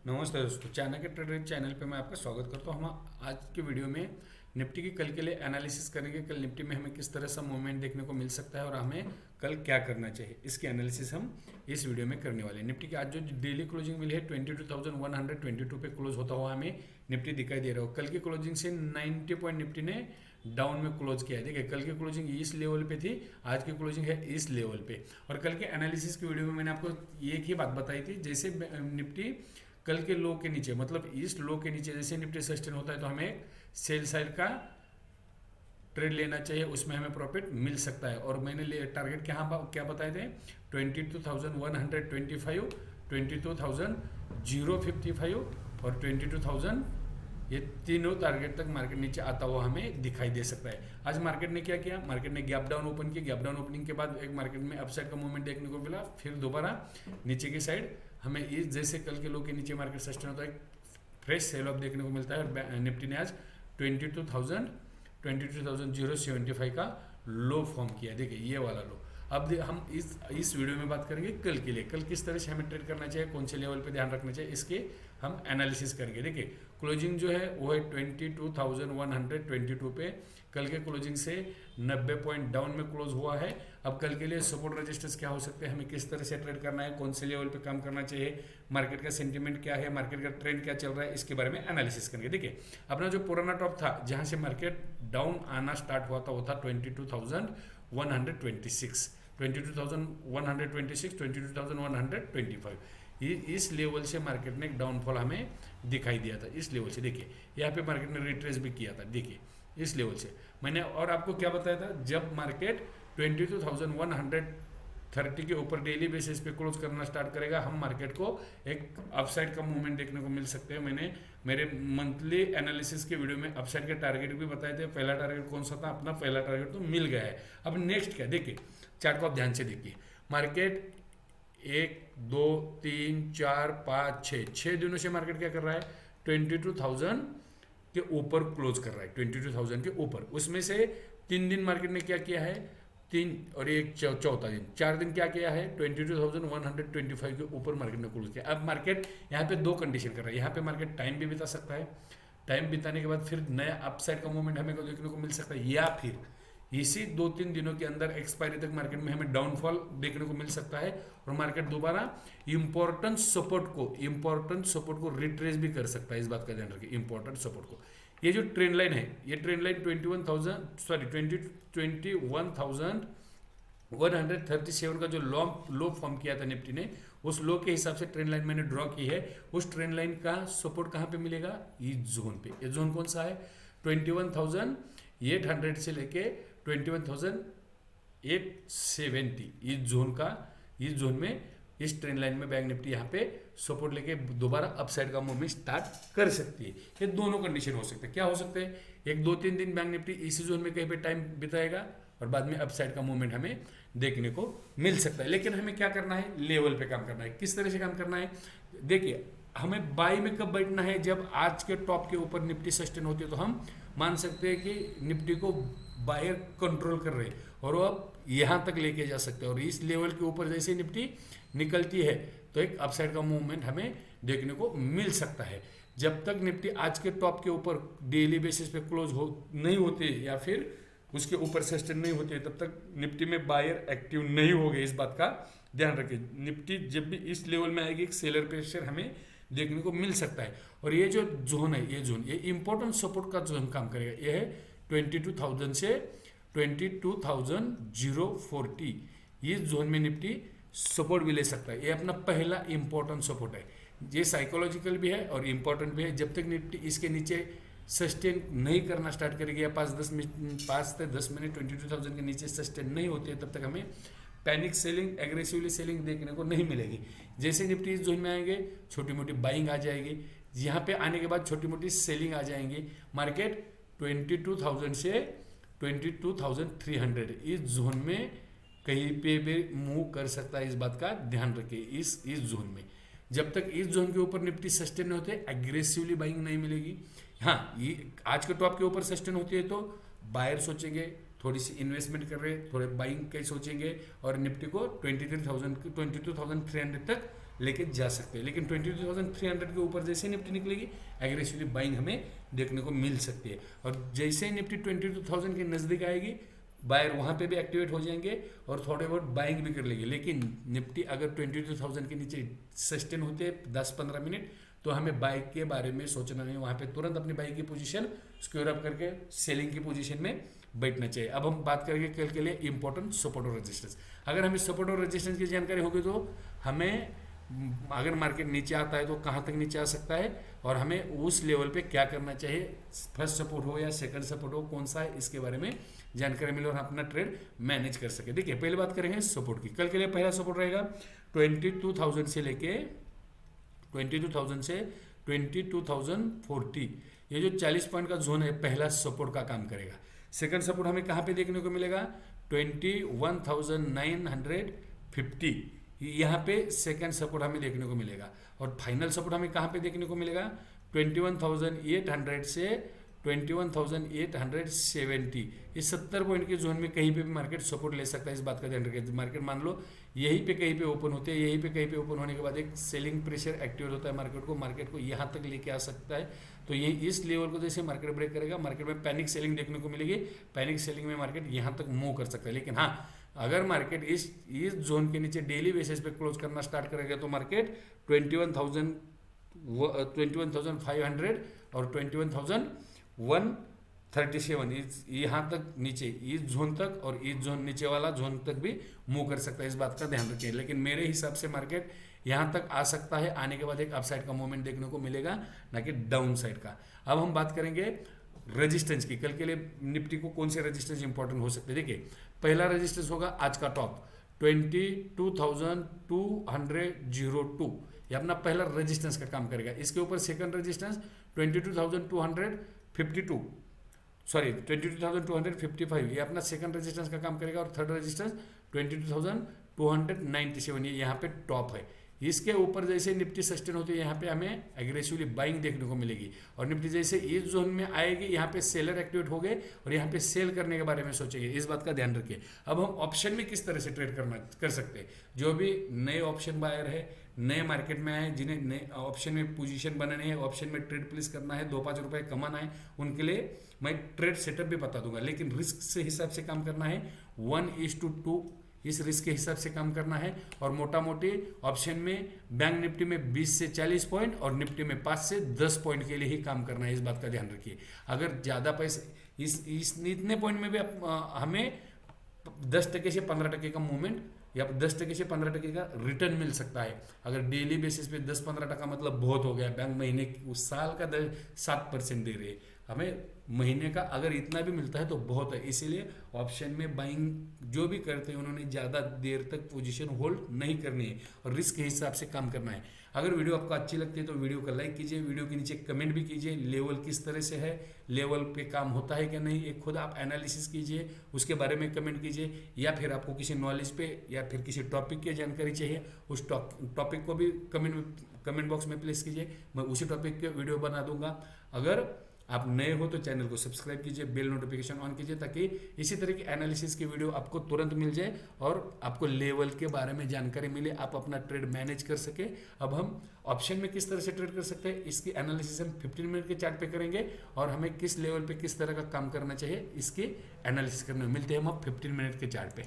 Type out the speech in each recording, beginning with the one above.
नमस्ते दोस्तों, Chanakya trader channel पे मैं आपका स्वागत करता हूँ। हम आज के वीडियो में निफ्टी की कल के लिए एनालिसिस करेंगे। कल निफ्टी में हमें किस तरह से मूवमेंट देखने को मिल सकता है और हमें कल क्या करना चाहिए, इसकी एनालिसिस हम इस वीडियो में करने वाले हैं। निफ्टी की आज जो डेली क्लोजिंग मिली है 22,122 पे क्लोज होता हुआ हमें निफ्टी दिखाई दे रहा हो। कल की क्लोजिंग से 90 पॉइंट निफ्टी ने डाउन में क्लोज किया है। देखिए, कल की क्लोजिंग इस लेवल पे थी, आज की क्लोजिंग है इस लेवल पे। और कल के एनालिसिस की वीडियो में मैंने आपको एक ही बात बताई थी, जैसे निफ्टी कल के लो के नीचे, मतलब इस लो के नीचे जैसे निफ्टी सस्टेन होता है तो हमें एक सेल साइड का ट्रेड लेना चाहिए, उसमें हमें प्रॉफिट मिल सकता है। और मैंने टारगेट क्या बताए थे, 22,125, 22,055 और 22,000, ये तीनों टारगेट तक मार्केट नीचे आता हुआ हमें दिखाई दे सकता है। आज मार्केट ने क्या किया, मार्केट ने गैप डाउन ओपन किया। गैप डाउन ओपनिंग के बाद एक मार्केट में अपसाइड का मूवमेंट देखने को मिला, फिर दोबारा नीचे की साइड हमें इस जैसे कल के लो के नीचे मार्केट सस्टेन होता है, फ्रेश सेल ऑफ देखने को मिलता है। और निफ्टी ने आज 22,075 का लो फॉर्म किया। देखिए, ये वाला लो। अब हम इस वीडियो में बात करेंगे कल के लिए, कल किस तरह से हमें ट्रेड करना चाहिए, कौन से लेवल पे ध्यान रखना चाहिए, इसके हम एनालिसिस करेंगे। देखिए, क्लोजिंग जो है वो है 22,122 पे। कल के क्लोजिंग से 90 पॉइंट डाउन में क्लोज हुआ है। अब कल के लिए सपोर्ट रेजिस्टेंस क्या हो सकते हैं, हमें किस तरह से ट्रेड करना है, कौन से लेवल पे काम करना चाहिए, मार्केट का सेंटीमेंट क्या है, मार्केट का ट्रेंड क्या चल रहा है, इसके बारे में एनालिसिस करेंगे। देखिए, अपना जो पुराना टॉप था जहां से मार्केट डाउन आना स्टार्ट हुआ था वो था 22,126, 22,126, 22,125। इस लेवल से मार्केट ने एक डाउनफॉल हमें दिखाई दिया था। इस लेवल से देखिए, यहाँ पे मार्केट ने रिट्रेस भी किया था। देखिए, इस लेवल से मैंने और आपको क्या बताया था, जब मार्केट 22,130 के ऊपर डेली बेसिस पे क्लोज करना स्टार्ट करेगा, हम मार्केट को एक अपसाइड का मूवमेंट देखने को मिल सकते हैं। मैंने मेरे मंथली एनालिसिस के वीडियो में अपसाइड के टारगेट भी बताए थे। पहला टारगेट कौन सा था, अपना पहला टारगेट तो मिल गया है। अब नेक्स्ट क्या, देखिए चार्ट को आप ध्यान से देखिए। मार्केट 1 2 3 4 5 6 दिनों से मार्केट क्या कर रहा है, 22,000 के ऊपर क्लोज कर रहा है, 22,000 के ऊपर। उसमें से 3 दिन मार्केट ने क्या किया है, 3 और एक चौथा दिन, 4 दिन क्या किया है, 22,125 के ऊपर मार्केट ने क्लोज किया। अब मार्केट यहाँ पे दो कंडीशन कर रहा है, यहाँ पे मार्केट टाइम भी बिता सकता है, टाइम बिताने के बाद फिर नया अपसाइड का मूवमेंट हमें देखने को मिल सकता है, या फिर इसी 2-3 दिनों के अंदर एक्सपायरी तक मार्केट में हमें डाउनफॉल देखने को मिल सकता है और मार्केट दोबारा इंपॉर्टेंट सपोर्ट को रिट्रेस भी कर सकता है। इस बात का ध्यान रखिए, इंपॉर्टेंट सपोर्ट को। ये जो ट्रेंड लाइन है, ये ट्रेंड लाइन 21,137 का जो लो फॉर्म किया था निफ्टी ने, उस लो के हिसाब से ट्रेंड लाइन मैंने ड्रॉ की है। उस ट्रेंड लाइन का सपोर्ट कहाँ पे मिलेगा, इस जोन पे। ये जोन कौन सा है, 21,800 से लेके 21,870, इस जोन में, इस ट्रेंड लाइन में बैंक निफ्टी यहाँ पे सपोर्ट लेके दोबारा अपसाइड का मूवमेंट स्टार्ट कर सकती है। ये दोनों कंडीशन हो सकते हैं। क्या हो सकते हैं, एक 2-3 दिन बैंक निफ्टी इसी जोन में कहीं पे टाइम बिताएगा और बाद में अपसाइड का मूवमेंट हमें देखने को मिल सकता है। लेकिन हमें क्या करना है, लेवल पे काम करना है। किस तरह से काम करना है, देखिए हमें बाई में कब बैठना है, जब आज के टॉप के ऊपर निफ्टी सस्टेन होती है तो हम मान सकते हैं कि निफ्टी को बायर कंट्रोल कर रहे हैं और वो अब यहाँ तक लेके जा सकते हैं। और इस लेवल के ऊपर जैसे निफ्टी निकलती है तो एक अपसाइड का मूवमेंट हमें देखने को मिल सकता है। जब तक निफ्टी आज के टॉप के ऊपर डेली बेसिस पे क्लोज नहीं होते या फिर उसके ऊपर सस्टेन नहीं होते, तब तक निफ्टी में बायर एक्टिव नहीं हो गए। इस बात का ध्यान रखिए। निफ्टी जब भी इस लेवल में आएगी, एक सेलर प्रेशर हमें देखने को मिल सकता है। और ये जो जोन है, ये इंपॉर्टेंट सपोर्ट का जोन काम करेगा। ये है 22,000 से 22,040, इस जोन में निफ्टी सपोर्ट भी ले सकता है। ये अपना पहला इंपॉर्टेंट सपोर्ट है। ये साइकोलॉजिकल भी है और इम्पोर्टेंट भी है। जब तक निफ्टी इसके नीचे सस्टेन नहीं करना स्टार्ट करेगी या 5 से 10 मिनट 22,000 के नीचे सस्टेन नहीं होती है, तब तक हमें पैनिक सेलिंग, एग्रेसिवली सेलिंग देखने को नहीं मिलेगी। जैसे निफ्टी इस जोन में आएंगे, छोटी मोटी बाइंग आ जाएगी, यहाँ पे आने के बाद छोटी मोटी सेलिंग आ जाएंगी। मार्केट 22,000 से 22,300 इस जोन में कहीं पे भी मूव कर सकता है। इस बात का ध्यान रखिए। इस जोन में जब तक इस जोन के ऊपर निफ्टी सस्टेन नहीं होते, एग्रेसिवली बाइंग नहीं मिलेगी। हाँ, ये आज के टॉप के ऊपर सस्टेन होती है तो बायर सोचेंगे थोड़ी सी इन्वेस्टमेंट कर रहे हैं, थोड़े बाइंग के सोचेंगे और निफ्टी को 22,300 तक लेके जा सकते हैं। लेकिन 22,300 के ऊपर जैसे निफ्टी निकलेगी एग्रेसिवली बाइंग हमें देखने को मिल सकती है, और जैसे निफ्टी 22,000 के नज़दीक आएगी बायर वहाँ पे भी एक्टिवेट हो जाएंगे और थोड़े बहुत बाइंग भी कर लेंगे। लेकिन निफ्टी अगर 22,000 के नीचे सस्टेन होते हैं 10-15 मिनट तो हमें बाइक के बारे में सोचना नहीं, वहाँ पे तुरंत अपनी बाइक की पोजीशन स्क्योर अप करके सेलिंग की पोजीशन में बैठना चाहिए। अब हम बात करेंगे कल के लिए इंपॉर्टेंट सपोर्ट और रेजिस्टेंस। अगर हमें सपोर्ट और रेजिस्टेंस की जानकारी होगी तो हमें अगर मार्केट नीचे आता है तो कहाँ तक नीचे आ सकता है और हमें उस लेवल पे क्या करना चाहिए, फर्स्ट सपोर्ट हो या सेकंड सपोर्ट हो कौन सा है, इसके बारे में जानकारी मिले और अपना ट्रेड मैनेज कर सके। देखिए पहले बात करेंगे सपोर्ट की। कल के लिए पहला सपोर्ट रहेगा 22,000 से लेके 22,040, ये जो 40 पॉइंट का जोन है पहला सपोर्ट का काम करेगा। सेकंड सपोर्ट हमें कहाँ पे देखने को मिलेगा 21,950, यहाँ पे सेकंड सपोर्ट हमें देखने को मिलेगा। और फाइनल सपोर्ट हमें कहाँ पे देखने को मिलेगा 21,800 से 21,870, इस 70 पॉइंट के जोन में कहीं पे भी मार्केट सपोर्ट ले सकता है। इस बात का ध्यान रखिए, मार्केट मान लो यहीं पे कहीं पे ओपन होते हैं, यहीं पे कहीं पे ओपन होने के बाद एक सेलिंग प्रेशर एक्टिवेट होता है मार्केट को यहाँ तक लेके आ सकता है। तो ये इस लेवल को जैसे मार्केट ब्रेक करेगा मार्केट में पैनिक सेलिंग देखने को मिलेगी, पैनिक सेलिंग में मार्केट यहाँ तक मूव कर सकता है। लेकिन हाँ, अगर मार्केट इस जोन के नीचे डेली बेसिस पे क्लोज करना स्टार्ट करेगा तो मार्केट 21,500 और 21,137 यहाँ तक नीचे इस जोन तक और इस जोन नीचे वाला जोन तक भी मूव कर सकता है। इस बात का ध्यान रखिए। लेकिन मेरे हिसाब से मार्केट यहाँ तक आ सकता है, आने के बाद एक अपसाइड का मूवमेंट देखने को मिलेगा, ना कि डाउन साइड का। अब हम बात करेंगे रेजिस्टेंस की। कल के लिए निफ्टी को कौन से रेजिस्टेंस इंपॉर्टेंट हो सकते हैं। देखिए पहला रेजिस्टेंस होगा आज का टॉप 22,202, ये अपना पहला रेजिस्टेंस का काम करेगा। इसके ऊपर सेकंड रेजिस्टेंस 22,255, ये अपना सेकंड रेजिस्टेंस का काम करेगा। और थर्ड रेजिस्टेंस 22,297, ये यहाँ पे टॉप है। इसके ऊपर जैसे निफ्टी सस्टेन होती है यहाँ पे हमें एग्रेसिवली बाइंग देखने को मिलेगी, और निफ्टी जैसे इस जोन में आएगी यहाँ पे सेलर एक्टिवेट हो गए और यहाँ पे सेल करने के बारे में सोचेंगे। इस बात का ध्यान रखिए। अब हम ऑप्शन में किस तरह से ट्रेड कर सकते हैं। जो भी नए ऑप्शन बायर है, नए मार्केट में आए, जिन्हें नए ऑप्शन में पोजीशन बनानी है, ऑप्शन में ट्रेड प्लेस करना है, 2-5 रुपए कमाना है, उनके लिए मैं ट्रेड सेटअप भी बता दूंगा। लेकिन रिस्क से हिसाब से काम करना है, 1:2 इस रिस्क के हिसाब से काम करना है। और मोटा मोटी ऑप्शन में बैंक निफ्टी में 20 से 40 पॉइंट और निफ्टी में 5 से 10 पॉइंट के लिए ही काम करना है। इस बात का ध्यान रखिए। अगर ज़्यादा पैसे इतने पॉइंट में भी हमें 10% से 15% का मूवमेंट या 10% से 15% का रिटर्न मिल सकता है। अगर डेली बेसिस पे 10-15% मतलब बहुत हो गया। बैंक महीने उस साल का 7% दे रहे, हमें महीने का अगर इतना भी मिलता है तो बहुत है। इसीलिए ऑप्शन में बाइंग जो भी करते हैं उन्होंने ज़्यादा देर तक पोजीशन होल्ड नहीं करनी है और रिस्क के हिसाब से काम करना है। अगर वीडियो आपको अच्छी लगती है तो वीडियो को लाइक कीजिए, वीडियो के नीचे कमेंट भी कीजिए, लेवल किस तरह से है, लेवल पे काम होता है कि नहीं, एक खुद आप एनालिसिस कीजिए, उसके बारे में कमेंट कीजिए। या फिर आपको किसी नॉलेज पे या फिर किसी टॉपिक की जानकारी चाहिए, उस टॉपिक को भी कमेंट बॉक्स में प्लेस कीजिए, मैं उसी टॉपिक के वीडियो बना दूंगा। अगर आप नए हो तो चैनल को सब्सक्राइब कीजिए, बेल नोटिफिकेशन ऑन कीजिए, ताकि इसी तरह की एनालिसिस की वीडियो आपको तुरंत मिल जाए और आपको लेवल के बारे में जानकारी मिले, आप अपना ट्रेड मैनेज कर सके। अब हम ऑप्शन में किस तरह से ट्रेड कर सकते हैं इसकी एनालिसिस हम 15 मिनट के चार्ट पे करेंगे और हमें किस लेवल पे किस तरह का काम करना चाहिए इसकी एनालिसिस करने में मिलते हैं हम अब 15 मिनट के चार्ट पे।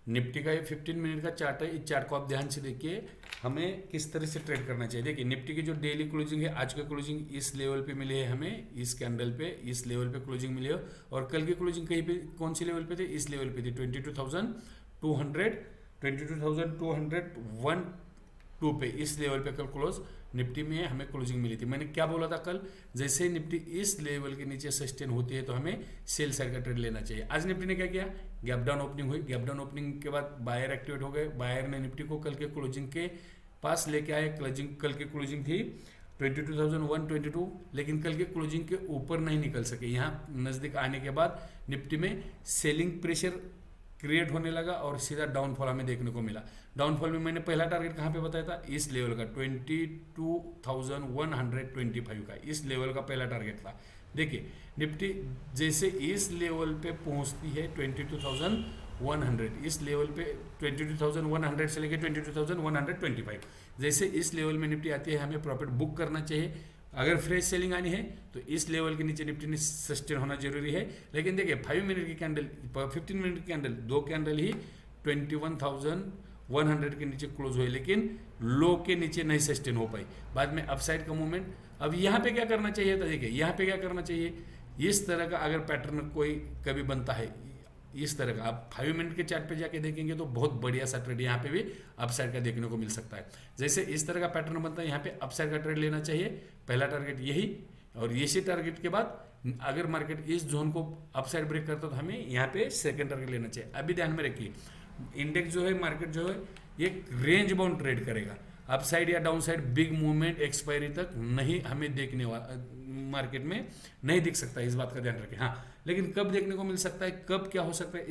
निफ्टी का ये 15 मिनट का चार्ट है, इस चार्ट को आप ध्यान से देखिए, हमें किस तरह से ट्रेड करना चाहिए। देखिए निफ्टी की जो डेली क्लोजिंग है, आज का क्लोजिंग इस लेवल पे मिली है हमें, इस कैंडल पे इस लेवल पे क्लोजिंग मिली है। और कल की क्लोजिंग कहीं पे कौन सी लेवल पे थी, इस लेवल पे थी 22,201.2 पे, इस लेवल पे कल क्लोज निफ्टी में हमें क्लोजिंग मिली थी। मैंने क्या बोला था कल, जैसे ही निफ्टी इस लेवल के नीचे सस्टेन होती है तो हमें सेल साइड का ट्रेड लेना चाहिए। आज निफ्टी ने क्या किया, गैप डाउन ओपनिंग हुई, गैप डाउन ओपनिंग के बाद बायर एक्टिवेट हो गए, बायर ने निफ्टी को कल के क्लोजिंग के पास लेके आए। कल की क्लोजिंग थी 22,122, लेकिन कल के क्लोजिंग के ऊपर नहीं निकल सके। यहाँ नज़दीक आने के बाद निफ्टी में सेलिंग प्रेशर क्रिएट होने लगा और सीधा डाउनफॉल हमें देखने को मिला। डाउनफॉल में मैंने पहला टारगेट कहाँ पे बताया था, इस लेवल का 22,125 का, इस लेवल का पहला टारगेट था। देखिए निफ्टी जैसे इस लेवल पे पहुंचती है 22,100, इस लेवल पे 22,100 से लेकर 22,125, जैसे इस लेवल में निफ्टी आती है हमें प्रॉफिट बुक करना चाहिए। अगर फ्रेश सेलिंग आनी है तो इस लेवल के नीचे निफ्टी ने सस्टेन होना जरूरी है। लेकिन देखिए 5 मिनट की कैंडल, 15 मिनट की कैंडल, दो कैंडल ही 21,100 के नीचे क्लोज हुए, लेकिन लो के नीचे नहीं सस्टेन हो पाई। बाद में अपसाइड का मूवमेंट। अब यहाँ पे क्या करना चाहिए था, देखिए यहाँ पे क्या करना चाहिए, इस तरह का अगर पैटर्न कोई कभी बनता है इस तरह का, आप 5 मिनट के चार्ट पे जाके देखेंगे तो बहुत बढ़िया सा ट्रेड यहाँ पे भी अपसाइड का देखने को मिल सकता है। जैसे इस तरह का पैटर्न बनता है यहाँ पे अपसाइड का ट्रेड लेना चाहिए, पहला टारगेट यही, और इसी टारगेट के बाद अगर मार्केट इस जोन को अपसाइड ब्रेक करता है तो हमें यहाँ पे सेकंड टारगेट लेना चाहिए। अभी ध्यान में रखिए इंडेक्स जो है, मार्केट जो है, एक रेंज बाउंड ट्रेड करेगा, अपसाइड या down side big movement expiry तक नहीं हमें देखने वाला, मार्केट में नहीं दिख सकता है, इस बात का ध्यान रखें। हाँ, लेकिन कब देखने को मिल सकता है, कब क्या हो सकता है,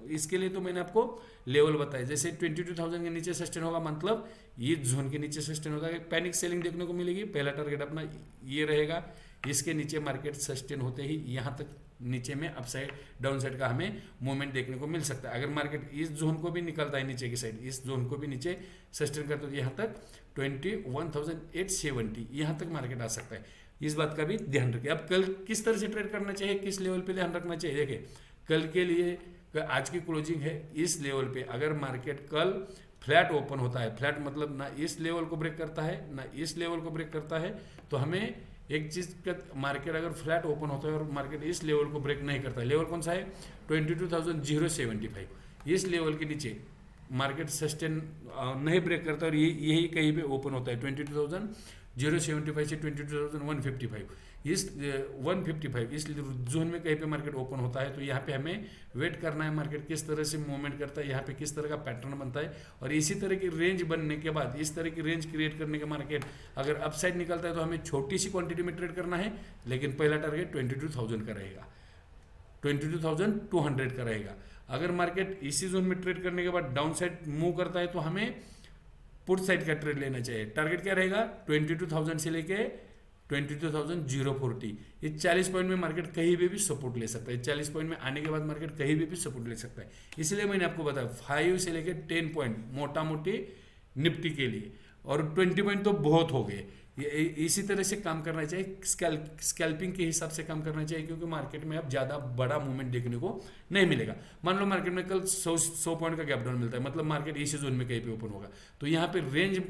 इसके लिए तो मैंने आपको लेवल बताया। जैसे 22,000 के नीचे सस्टेन होगा, मतलब ये जोन के नीचे सस्टेन होगा, पैनिक सेलिंग देखने को मिलेगी। पहला टारगेट अपना ये रहेगा, इसके नीचे मार्केट सस्टेन होते ही यहाँ तक नीचे में अपसाइड डाउन साइड का हमें मूवमेंट देखने को मिल सकता है। अगर मार्केट इस जोन को भी निकलता है नीचे की साइड, इस जोन को भी नीचे सस्टेन करता है तो यहाँ तक 21,870 यहाँ तक मार्केट आ सकता है, इस बात का भी ध्यान रखिए। अब कल किस तरह से ट्रेड करना चाहिए, किस लेवल पे ध्यान रखना चाहिए, देखिए कल के लिए आज की क्लोजिंग है इस लेवल पे, अगर मार्केट कल फ्लैट ओपन होता है, फ्लैट मतलब ना इस लेवल को ब्रेक करता है ना इस लेवल को ब्रेक करता है, तो हमें एक चीज का, मार्केट अगर फ्लैट ओपन होता है और मार्केट इस लेवल को ब्रेक नहीं करता है, लेवल कौन सा है 22,075, इस लेवल के नीचे मार्केट सस्टेन नहीं ब्रेक करता और यही कहीं पे ओपन होता है 22,075 से 22,155, इस 155 इस जोन में कहीं पे मार्केट ओपन होता है, तो यहाँ पे हमें वेट करना है मार्केट किस तरह से मूवमेंट करता है, यहाँ पे किस तरह का पैटर्न बनता है, और इसी तरह की रेंज बनने के बाद, इस तरह की रेंज क्रिएट करने के मार्केट अगर अपसाइड निकलता है तो हमें छोटी सी क्वांटिटी में ट्रेड करना है, लेकिन पहला टारगेट 22,000 का रहेगा, 22,200 का रहेगा। अगर मार्केट इसी जोन में ट्रेड करने के बाद डाउन साइड मूव करता है तो हमें पुट साइड का ट्रेड लेना चाहिए। टारगेट क्या रहेगा 22,000 से लेके 22,040, ये 40 पॉइंट में मार्केट कहीं भी सपोर्ट ले सकता है, 40 पॉइंट में आने के बाद मार्केट कहीं भी सपोर्ट ले सकता है। इसलिए मैंने आपको बताया 5 से लेके 10 पॉइंट मोटा मोटी निफ्टी के लिए, और 20 पॉइंट तो बहुत हो गए। इसी तरह से काम करना चाहिए, स्कैल्पिंग के हिसाब से काम करना चाहिए, क्योंकि मार्केट में अब ज़्यादा बड़ा मूवमेंट देखने को नहीं मिलेगा। मान लो मार्केट में कल 100 पॉइंट का गैप डाउन मिलता है, मतलब मार्केट इसी जोन में कहीं पे ओपन होगा, तो यहाँ पे रेंज,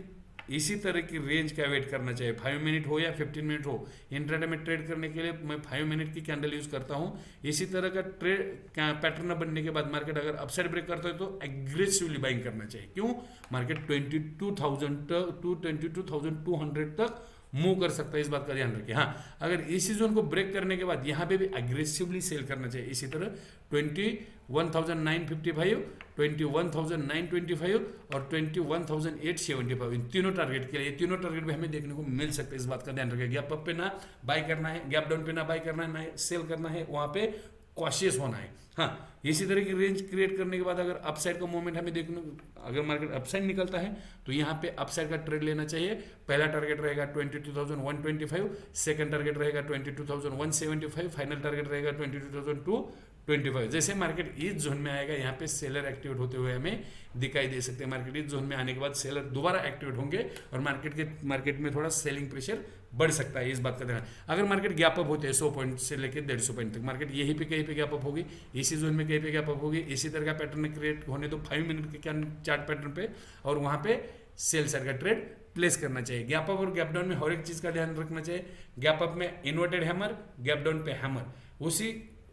इसी तरह की रेंज का वेट करना चाहिए, 5 मिनट हो या 15 मिनट हो। इंट्राडे में ट्रेड करने के लिए मैं 5 मिनट की कैंडल यूज करता हूँ। इसी तरह का ट्रेड पैटर्न बनने के बाद मार्केट अगर अपसाइड ब्रेक करता है तो एग्रेसिवली बाइंग करना चाहिए। क्यों, मार्केट 22,200 तक मूव कर सकता है, इस बात का ध्यान रखिए। हाँ, अगर इसी जोन को ब्रेक करने के बाद यहाँ पे भी एग्रेसिवली सेल करना चाहिए। इसी तरह 21,955, 21,925 और 21,875, इन तीनों टारगेट के लिए, तीनों टारगेट भी हमें देखने को मिल सकते हैं, इस बात का ध्यान रखिए। गैप अप पे ना बाय करना है, गैप डाउन पे ना बाय करना है, ना सेल करना है, वहाँ पे कॉशियस होना है। हाँ, इसी तरह की रेंज क्रिएट करने के बाद अगर अपसाइड का मूवमेंट हमें देखने, अगर मार्केट अपसाइड निकलता है तो यहाँ पे अपसाइड का ट्रेड लेना चाहिए। पहला टारगेट रहेगा 22,125, सेकंड टारगेट रहेगा 22,175, फाइनल टारगेट रहेगा 22,225। जैसे मार्केट इस जोन में आएगा, यहाँ पे सेलर एक्टिवेट होते हुए हमें दिखाई दे सकते हैं। मार्केट इस जोन में आने के बाद सेलर दोबारा एक्टिवेट होंगे और मार्केट में थोड़ा सेलिंग प्रेशर बढ़ सकता है, इस बात का ध्यान। अगर मार्केट गैप अप होते हैं 100 पॉइंट से लेकर 150 पॉइंट तक, मार्केट यहीं पे कहीं पे गैप अप होगी, इसी जोन में कहीं पे गैप अप होगी, इसी तरह का पैटर्न क्रिएट होने दो 5 मिनट के चार्ट पैटर्न पे, और वहां पे सेल साइड का ट्रेड प्लेस करना चाहिए। गैप अप और गैप डाउन में हर एक चीज का ध्यान रखना चाहिए। गैप अप में इन्वर्टेड हैमर, गैप डाउन पे हैमर,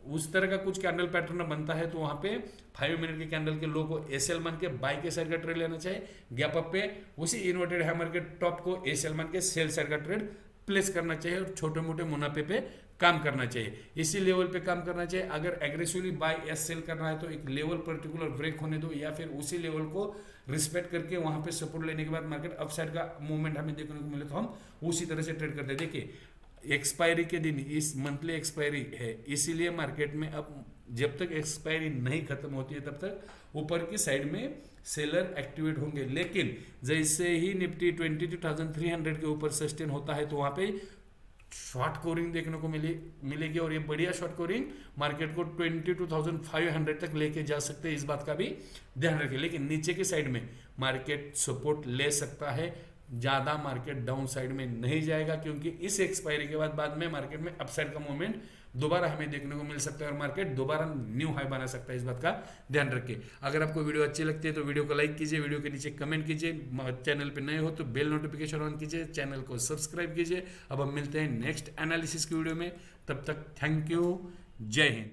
उस तरह का कुछ कैंडल पैटर्न बनता है तो वहां पे 5 मिनट के कैंडल के लो को एसएल मान के बाय के साइड का ट्रेड लेना चाहिए। गैप अप पे उसी इन्वर्टेड हैमर के टॉप को एसएल मान के सेल साइड का ट्रेड प्लेस करना चाहिए और छोटे मोटे मुनाफे पे काम करना चाहिए, इसी लेवल पे काम करना चाहिए। अगर एग्रेसिवली बाय या सेल करना है तो एक लेवल पर्टिकुलर ब्रेक होने दो, या फिर उसी लेवल को रिस्पेक्ट करके वहां पे सपोर्ट लेने के बाद मार्केट अपसाइड का मूवमेंट हमें देखने को मिले तो हम उसी तरह से ट्रेड करते हैं। देखिए एक्सपायरी के दिन, इस मंथली एक्सपायरी है, इसीलिए मार्केट में अब जब तक एक्सपायरी नहीं खत्म होती है तब तक ऊपर की साइड में सेलर एक्टिवेट होंगे। लेकिन जैसे ही निफ्टी 22,300 के ऊपर सस्टेन होता है तो वहां पे शॉर्ट कवरिंग देखने को मिलेगी और ये बढ़िया शॉर्ट कवरिंग मार्केट को 22,500 तक लेके जा सकते हैं, इस बात का भी ध्यान रखें। लेकिन नीचे की साइड में मार्केट सपोर्ट ले सकता है, ज़्यादा मार्केट डाउन साइड में नहीं जाएगा, क्योंकि इस एक्सपायरी के बाद में मार्केट में अपसाइड का मूवमेंट दोबारा हमें देखने को मिल सकता है और मार्केट दोबारा न्यू हाई बना सकता है, इस बात का ध्यान रखें। अगर आपको वीडियो अच्छी लगती है तो वीडियो को लाइक कीजिए, वीडियो के नीचे कमेंट कीजिए, चैनल पर नए हो तो बेल नोटिफिकेशन ऑन कीजिए, चैनल को सब्सक्राइब कीजिए। अब हम मिलते हैं नेक्स्ट एनालिसिस की वीडियो में, तब तक थैंक यू, जय हिंद।